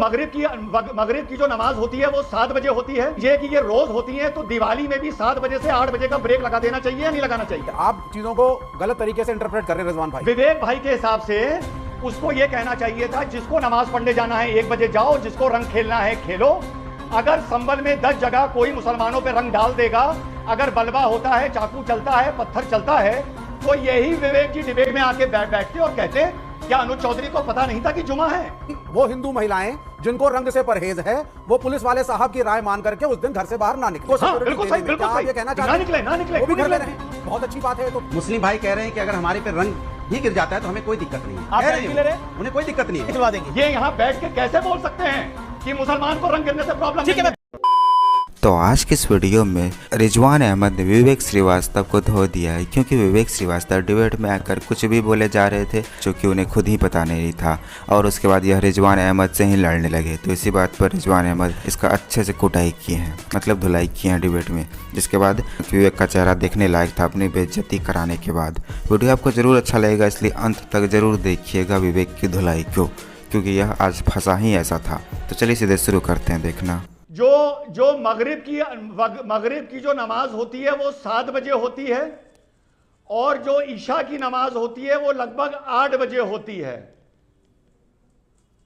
मगरिब की जो नमाज होती है वो 7 बजे होती है, ये कि ये रोज होती है, तो दिवाली में भी 7 बजे से 8 बजे का ब्रेक लगा देना चाहिए या नहीं लगाना चाहिए? आप चीजों को गलत तरीके से इंटरप्रेट कर रहे हैं रिजवान भाई। विवेक भाई के हिसाब से उसको ये कहना चाहिए था, जिसको नमाज पढ़ने जाना है 1 बजे जाओ, जिसको रंग खेलना है खेलो। अगर संबल में 10 जगह कोई मुसलमानों पे रंग डाल देगा, अगर बलवा होता है, चाकू चलता है, पत्थर चलता है, तो यही विवेक जी डिबेट में आके बैठते और कहते क्या अनुज चौधरी को पता नहीं था कि जुमा है? वो हिंदू महिलाएं जिनको रंग से परहेज है, वो पुलिस वाले साहब की राय मान करके उस दिन घर से बाहर ना निकले। हाँ, बिल्कुल सही, बिल्कुल सही। ये कहना ना निकले, ना निकले, वो भी घर में रहे, बहुत अच्छी बात है। तो मुस्लिम भाई कह रहे हैं कि अगर हमारे पे रंग भी गिर जाता है तो हमें कोई दिक्कत नहीं है। आप ले रहे हैं? उन्हें कोई दिक्कत नहीं है, खिलवा देंगे। ये यहाँ बैठ के कैसे बोल सकते हैं कि मुसलमान को रंग गिरने से प्रॉब्लम नहीं है? तो आज की इस वीडियो में रिजवान अहमद ने विवेक श्रीवास्तव को धो दिया है, क्योंकि विवेक श्रीवास्तव डिबेट में आकर कुछ भी बोले जा रहे थे जो कि उन्हें खुद ही पता नहीं था, और उसके बाद यह रिजवान अहमद से ही लड़ने लगे। तो इसी बात पर रिजवान अहमद इसका अच्छे से कुटाई किए हैं, मतलब धुलाई की है डिबेट में, जिसके बाद विवेक का चेहरा देखने लायक था अपनी बेइज्जती कराने के बाद। वीडियो आपको ज़रूर अच्छा लगेगा, इसलिए अंत तक ज़रूर देखिएगा विवेक की धुलाई को, क्योंकि यह आज फंसा ही ऐसा था। तो चलिए सीधे शुरू करते हैं देखना। जो मगरिब की जो नमाज होती है वो 7 बजे होती है, और जो ईशा की नमाज होती है वो लगभग 8 बजे होती है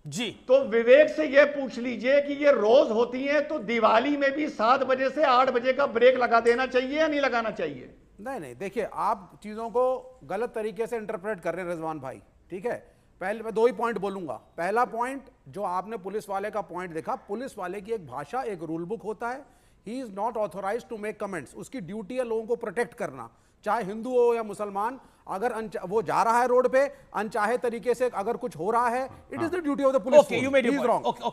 जी। तो विवेक से ये पूछ लीजिए कि ये रोज होती है, तो दिवाली में भी 7 बजे से 8 बजे का ब्रेक लगा देना चाहिए या नहीं लगाना चाहिए? नहीं, देखिए आप चीजों को गलत तरीके से इंटरप्रेट कर रहे हैं रिजवान भाई, ठीक है। पहले मैं 2 ही पॉइंट बोलूंगा। पहला पॉइंट, जो आपने पुलिस वाले का पॉइंट देखा, पुलिस वाले की एक भाषा, एक रूल बुक होता है। He is not authorize to make comments. उसकी ड्यूटी है लोगों को प्रोटेक्ट करना, चाहे हिंदू हो या मुसलमान। अगर वो जा रहा है रोड पे अनचाहे तरीके से, अगर कुछ हो रहा है, it is the duty of the police.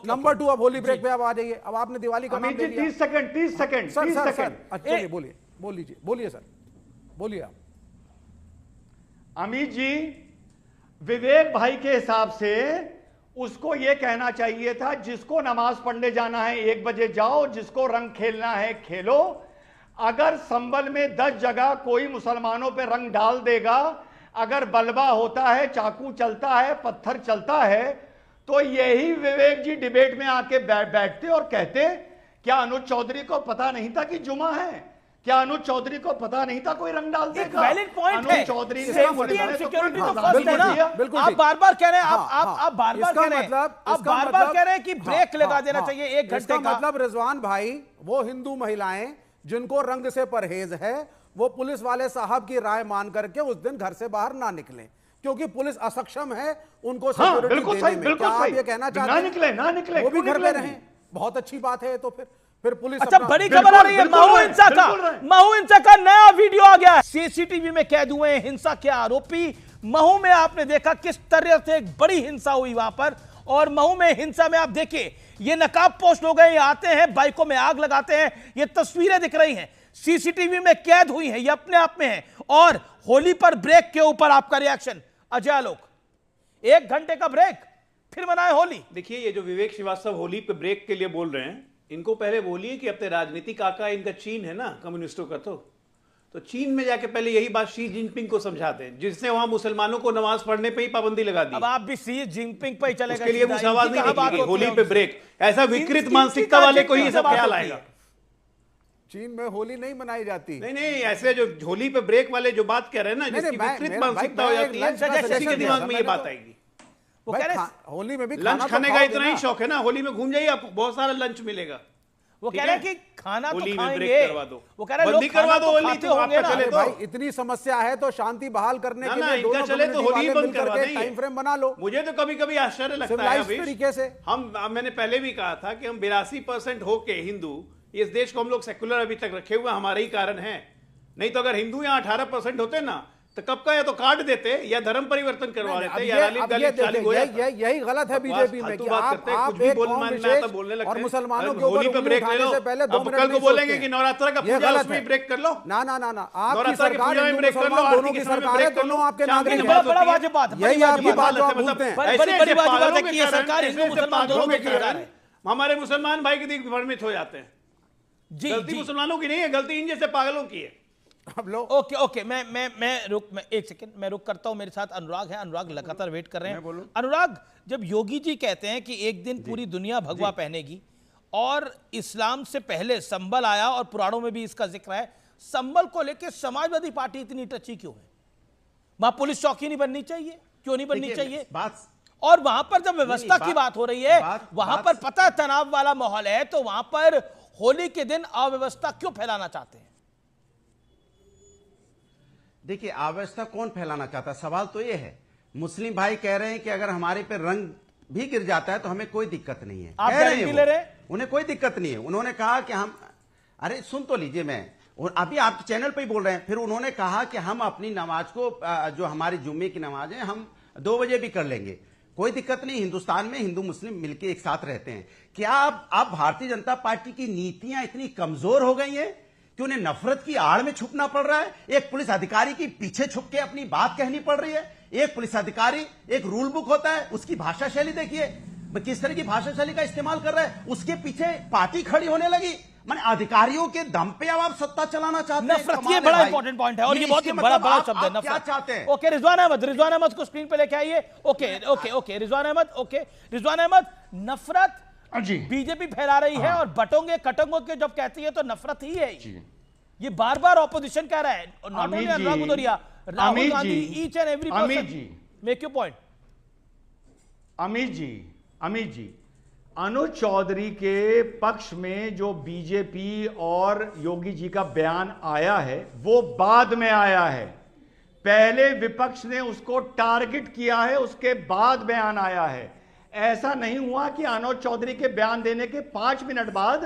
Number 2, अब होली ब्रेक पे आप आ जाइए। अब आपने दिवाली का नाम ले लिया। 30 सेकंड सर अच्छा बोलिए सर, बोलिए आप। अमित जी, विवेक भाई के हिसाब से उसको यह कहना चाहिए था, जिसको नमाज पढ़ने जाना है 1 बजे जाओ, जिसको रंग खेलना है खेलो। अगर संबल में 10 जगह कोई मुसलमानों पे रंग डाल देगा, अगर बलवा होता है, चाकू चलता है, पत्थर चलता है, तो यही विवेक जी डिबेट में आके बैठते और कहते क्या अनुज चौधरी को पता नहीं था कि जुमा है? क्या अनुज चौधरी को पता नहीं था कोई रंग डाल देगा? वैलिड पॉइंट है। चौधरी सेफ्टी एंड सिक्योरिटी तो फर्स्ट है ना। बिल्कुल आप बार-बार कह रहे हैं, आप बार-बार कह रहे हैं, आप बार-बार कह रहे हैं कि ब्रेक लगा देना चाहिए 1 घंटे का। मतलब रिजवान भाई, वो हिंदू महिलाएं जिनको रंग से परहेज है, वो पुलिस वाले साहब की राय मान करके उस दिन घर से बाहर ना निकलें, क्योंकि पुलिस असक्षम है उनको सिक्योरिटी देने में। क्या आप ये कहना चाहते हैं ना निकले, वो भी घर में रहें? बहुत अच्छी बात है। तो फिर पुलिस। अच्छा, बड़ी खबर आ रही है, महू हिंसा का नया वीडियो आ गया है। सीसीटीवी में कैद हुए हैं हिंसा के आरोपी। महू में आपने देखा किस तरह से एक बड़ी हिंसा हुई वहां पर, और महू में हिंसा में आप देखिए, ये नकाब पोस्ट लोग हैं, ये आते हैं, बाइकों में आग लगाते हैं, ये तस्वीरें दिख रही हैं, सीसीटीवी में कैद हुई हैं, ये अपने आप में है। और होली पर ब्रेक के ऊपर आपका रिएक्शन अजय आलोक, 1 घंटे का ब्रेक, फिर मनाए होली। देखिए, ये जो विवेक श्रीवास्तव होली पे ब्रेक के लिए बोल रहे हैं, इनको पहले बोलिए कि अपने राजनीतिक आका इनका चीन है ना, कम्युनिस्टों का। तो चीन में जाके पहले यही बात शी जिनपिंग को समझाते हैं, जिसने वहां मुसलमानों को नमाज पढ़ने पे ही पाबंदी लगा दी। अब आप भी शी जिनपिंग पे ही चलेगा, उसके लिए वो आवाज नहीं निकलेगी होली पे ब्रेक। ऐसा विकृत मानसिकता वाले को ही सब ख्याल आएगा। चीन में होली नहीं मनाई जाती। नहीं, ऐसे जो होली पे ब्रेक वाले जो बात कह रहे हैं ना, जिसकी विकृत मानसिकता हो जाती है, किसी के दिमाग में ये बात आएगी। वो कह रहे होली में भी लंच खाने का इतना ही शौक है ना, होली में घूम जाइए, आपको बहुत सारा लंच मिलेगा। वो कह रहे हैं कि खाना तो खाएंगे, करवा दो, वो कह रहे हैं बंदी करवा दो होली, तो होंगे ना। चले भाई इतनी समस्या है तो शांति बहाल करने के लिए दोनों चले तो होली बंद करवा देंगे, टाइम फ्रेम बना लो। मुझे तो कभी कभी आश्चर्य लगता है तरीके से। मैंने पहले भी कहा था कि हम 82% होके हिंदू, इस देश को हम लोग सेकुलर अभी तक रखे हुए हमारे ही कारण है। नहीं तो अगर हिंदू यहाँ 18% होते ना, तो कब का या तो काट देते या धर्म परिवर्तन करवा देते, या यही गलत है बीजेपी में कि आप एक कौम विशेष और मुसलमानों के ऊपर उंगली उठाने से पहले 2 मिनट कल को बोलेंगे कि नवरात्र का पूजा उसमें ब्रेक कर लो। ना, आपकी सरकार दोनों की सरकार है, दोनों आपके नागरिक हैं। बड़ा वाजिब बात है, यही आपकी बात जो आप बोलते हैं। बड़ी वाजिब बात है कि ये सरकार हिंदू मुसलमान दोनों की सरकार है। हमारे मुसलमान भाई के दिल भ्रमित हो जाते हैं। गलती मुसलमानों की नहीं है, गलती इन जैसे पागलों की है। अब लो ओके मैं एक सेकंड मैं रुक करता हूं। मेरे साथ अनुराग है, अनुराग लगातार वेट कर रहे हैं। अनुराग, जब योगी जी कहते हैं कि एक दिन पूरी दुनिया भगवा पहनेगी और इस्लाम से पहले संबल आया और पुराणों में भी इसका जिक्र है, संबल को लेकर समाजवादी पार्टी इतनी टची क्यों है? वहां पुलिस चौकी नहीं बननी चाहिए? क्यों नहीं बननी चाहिए? और वहां पर जब व्यवस्था की बात हो रही है, वहां पर पता तनाव वाला माहौल है, तो वहां पर होली के दिन अव्यवस्था क्यों फैलाना चाहते हैं? देखिए, अव्यवस्था कौन फैलाना चाहता है? सवाल तो ये है, मुस्लिम भाई कह रहे हैं कि अगर हमारे पे रंग भी गिर जाता है तो हमें कोई दिक्कत नहीं है। आप कह रहे गारंटी हैं ले रहे हैं? उन्हें कोई दिक्कत नहीं है। उन्होंने कहा कि हम, अरे सुन तो लीजिए, मैं अभी आप चैनल पे ही बोल रहे हैं। फिर उन्होंने कहा कि हम अपनी नमाज को, जो हमारी जुम्मे की नमाज है, हम 2 बजे भी कर लेंगे, कोई दिक्कत नहीं। हिंदुस्तान में हिंदू मुस्लिम मिलकर एक साथ रहते हैं। क्या आप भारतीय जनता पार्टी की नीतियां इतनी कमजोर हो गई हैं कि उन्हें नफरत की आड़ में छुपना पड़ रहा है? एक पुलिस अधिकारी की पीछे छुप के अपनी बात कहनी पड़ रही है। एक पुलिस अधिकारी, एक रूल बुक होता है, उसकी भाषा शैली देखिए, किस तरह की भाषा शैली का इस्तेमाल कर रहा है। उसके पीछे पार्टी खड़ी होने लगी। माने अधिकारियों के दम पे अब आप सत्ता चलाना चाहते हैं। नफरत, ये बड़ा इंपॉर्टेंट पॉइंट है और ये बहुत ही बड़ा शब्द है, नफरत। क्या चाहते हैं? ओके, रिजवान अहमद को स्क्रीन पे लेके आइए। ओके रिजवान अहमद, नफरत जी बीजेपी फैला रही है और बटोंगे कटोंगे के जब कहती है तो नफरत ही है। ये बार बार ऑपोजिशन कह रहा है, not only Anurag Bhadauria, Rahul Gandhi, each and every person. Make your point. Amit ji, Anuj Chaudhary के पक्ष में जो बीजेपी और योगी जी का बयान आया है वो बाद में आया है। पहले विपक्ष ने उसको टारगेट किया है, उसके बाद बयान आया है। ऐसा नहीं हुआ कि अनुज चौधरी के बयान देने के 5 मिनट बाद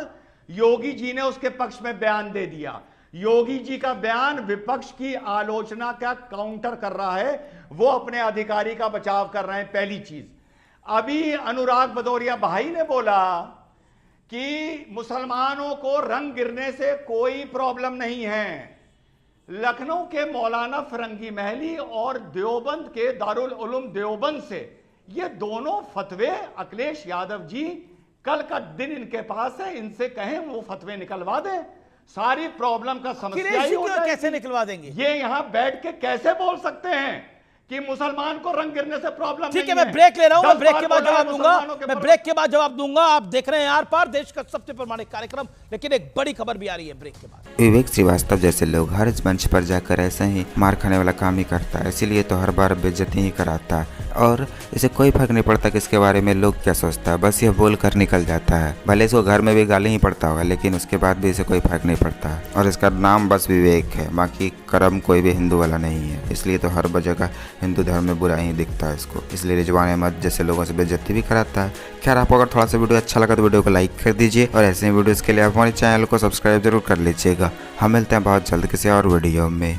योगी जी ने उसके पक्ष में बयान दे दिया। योगी जी का बयान विपक्ष की आलोचना का काउंटर कर रहा है, वो अपने अधिकारी का बचाव कर रहे हैं। पहली चीज, अभी अनुराग भदौरिया भाई ने बोला कि मुसलमानों को रंग गिरने से कोई प्रॉब्लम नहीं है। लखनऊ के मौलाना फिरंगी महली और देवबंद के दारुल उलूम देवबंद से ये दोनों फतवे अखिलेश यादव जी, कल का दिन इनके पास है, इनसे कहें वो फतवे निकलवा दें, सारी प्रॉब्लम का समस्या ही हो जाएगी। कैसे निकलवा देंगे? ये यहां बैठ के कैसे बोल सकते हैं कि मुसलमान को रंग गिरने से प्रॉब्लम? ठीक है, मैं ब्रेक ले रहा हूं, मैं ब्रेक के बाद जवाब दूंगा। आप देख रहे हैं आर पार, देश का सबसे प्रामाणिक कार्यक्रम। लेकिन एक बड़ी खबर भी आ रही है ब्रेक के बाद। विवेक श्रीवास्तव जैसे लोग हर मंच पर जाकर ऐसे ही मार खाने वाला काम ही करता है, इसीलिए तो हर बार बेइज्जती ही कराता है और इसे कोई फर्क नहीं पड़ता कि इसके बारे में लोग क्या सोचता है, बस ये बोल कर निकल जाता है। भले इसको घर में भी गाली ही पड़ता होगा, लेकिन उसके बाद भी इसे कोई फर्क नहीं पड़ता और इसका नाम बस विवेक है, बाकी कर्म कोई भी हिंदू वाला नहीं है। इसलिए तो हर जगह हिंदू धर्म में बुरा ही दिखता है इसको, इसलिए रिजवान अहमद जैसे लोगों से बेइज्जती भी कराता है। खैर, आपको अगर थोड़ा सा वीडियो अच्छा लगा तो वीडियो को लाइक कर दीजिए और ऐसे ही वीडियोस के लिए आप हमारे चैनल को सब्सक्राइब जरूर कर लीजिएगा। हम मिलते हैं बहुत जल्द किसी और वीडियो में।